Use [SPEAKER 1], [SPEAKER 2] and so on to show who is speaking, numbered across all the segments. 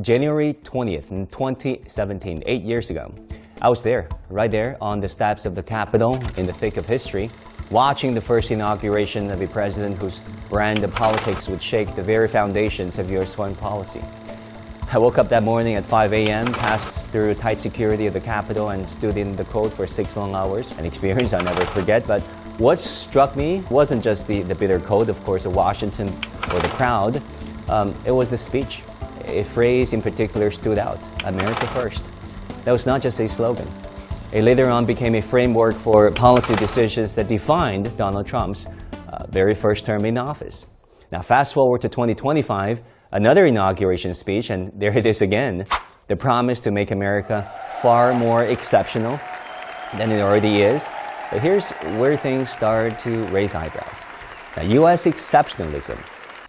[SPEAKER 1] January 20th in 2017, 8 years ago. I was there, right there on the steps of the Capitol in the thick of history, watching the first inauguration of a president whose brand of politics would shake the very foundations of U.S. foreign policy. I woke up that morning at 5 a.m., passed through tight security of the Capitol and stood in the cold for 6 long hours, an experience I'll never forget. But what struck me wasn't just the bitter cold, of course, of Washington or the crowd. It was the speech. A phrase in particular stood out, America first. That was not just a slogan. It later on became a framework for policy decisions that defined Donald Trump's very first term in office. Now, fast forward to 2025, another inauguration speech, and there it is again, the promise to make America far more exceptional than it already is. But here's where things start to raise eyebrows. Now, U.S. exceptionalism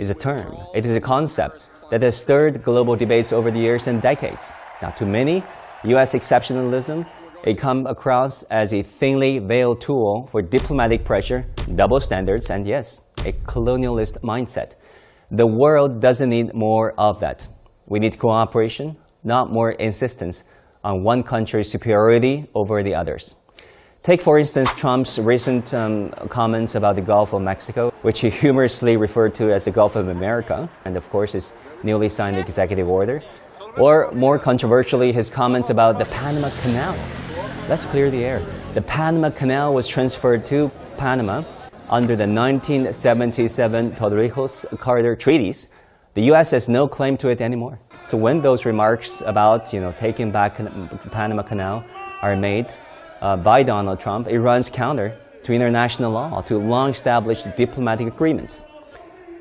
[SPEAKER 1] is a term. It is a concept that has stirred global debates over the years and decades. Now, to many, U.S. exceptionalism, it comes across as a thinly veiled tool for diplomatic pressure, double standards, and yes, a colonialist mindset. The world doesn't need more of that. We need cooperation, not more insistence on one country's superiority over the others. Take, for instance, Trump's recent comments about the Gulf of Mexico, which he humorously referred to as the Gulf of America, and of course his newly signed executive order. Or more controversially, his comments about the Panama Canal. Let's clear the air. The Panama Canal was transferred to Panama under the 1977 Torrijos-Carter treaties. The U.S. has no claim to it anymore. So when those remarks about, taking back the Panama Canal are made by Donald Trump, it runs counter to international law, to long-established diplomatic agreements.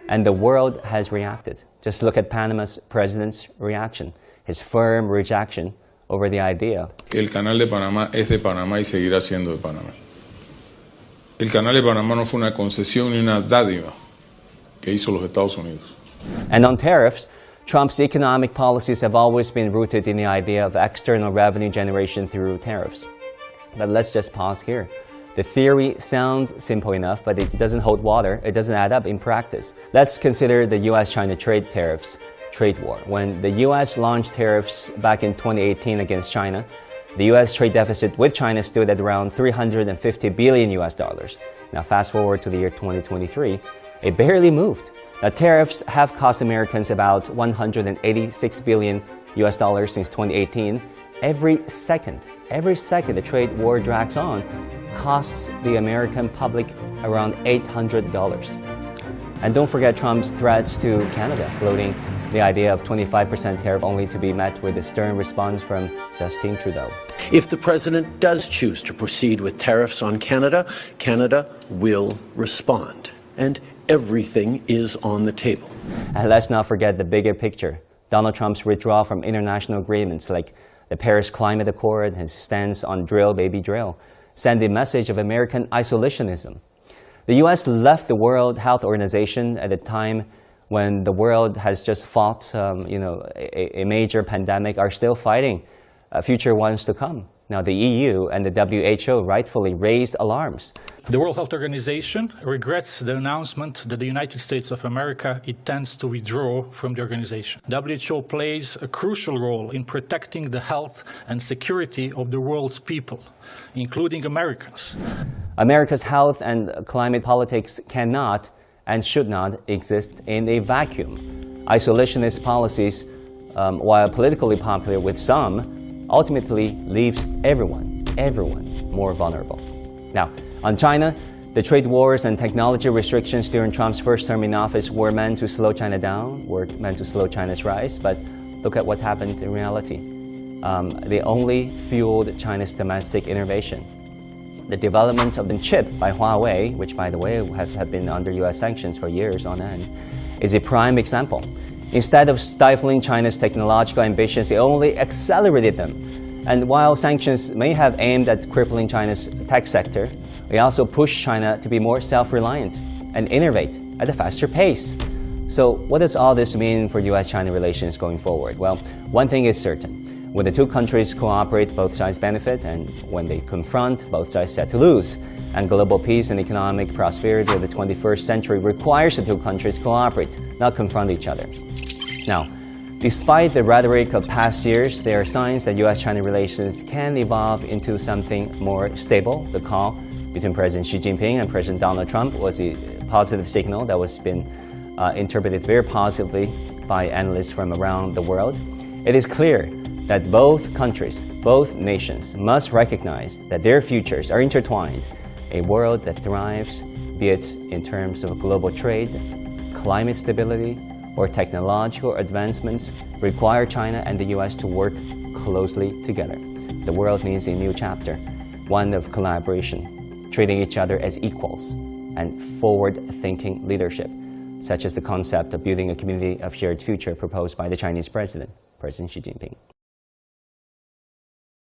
[SPEAKER 1] And the world has reacted. Just look at Panama's president's reaction, his firm rejection over the idea.
[SPEAKER 2] El Canal de Panamá es de Panamá y seguirá siendo de Panamá. El Canal de Panamá no fue una concesión ni una dádiva que hizo los Estados Unidos.
[SPEAKER 1] And on tariffs, Trump's economic policies have always been rooted in the idea of external revenue generation through tariffs. But let's just pause here. The theory sounds simple enough, but it doesn't hold water. It doesn't add up in practice. Let's consider the U.S.-China trade tariffs trade war. When the U.S. launched tariffs back in 2018 against China, the U.S. trade deficit with China stood at around $350 billion US. Now fast forward to the year 2023, it barely moved. Now tariffs have cost Americans about $186 billion US since 2018. Every second the trade war drags on costs the American public around $800. And don't forget Trump's threats to Canada, floating the idea of 25% tariff only to be met with a stern response from Justin Trudeau.
[SPEAKER 3] If the president does choose to proceed with tariffs on Canada, Canada will respond. And everything is on the table.
[SPEAKER 1] And let's not forget the bigger picture. Donald Trump's withdrawal from international agreements like the Paris Climate Accord, his stance on drill, baby drill, send a message of American isolationism. The U.S. left the World Health Organization at a time when the world has just fought a major pandemic, are still fighting future ones to come. Now the EU and the WHO rightfully raised alarms.
[SPEAKER 4] The World Health Organization regrets the announcement that the United States of America intends to withdraw from the organization. WHO plays a crucial role in protecting the health and security of the world's people, including Americans.
[SPEAKER 1] America's health and climate politics cannot and should not exist in a vacuum. Isolationist policies, while politically popular with some, ultimately leaves everyone more vulnerable. Now, on China, the trade wars and technology restrictions during Trump's first term in office were meant to slow China down, were meant to slow China's rise, but look at what happened in reality. They only fueled China's domestic innovation. The development of the chip by Huawei, which by the way have been under US sanctions for years on end, is a prime example. Instead of stifling China's technological ambitions, it only accelerated them. And while sanctions may have aimed at crippling China's tech sector, they also pushed China to be more self-reliant and innovate at a faster pace. So what does all this mean for US-China relations going forward? Well, one thing is certain. When the two countries cooperate, both sides benefit, and when they confront, both sides set to lose. And global peace and economic prosperity of the 21st century requires the two countries cooperate, not confront each other. Now, Despite the rhetoric of past years, there are signs that U.S.-China relations can evolve into something more stable. The call between President Xi Jinping and President Donald Trump was a positive signal that was been interpreted very positively by analysts from around the world. It is clear that both countries, both nations, must recognize that their futures are intertwined. A world that thrives, be it in terms of global trade, climate stability, or technological advancements, require China and the U.S. to work closely together. The world needs a new chapter, one of collaboration, treating each other as equals, and forward-thinking leadership, such as the concept of building a community of shared future proposed by the Chinese president, President Xi Jinping.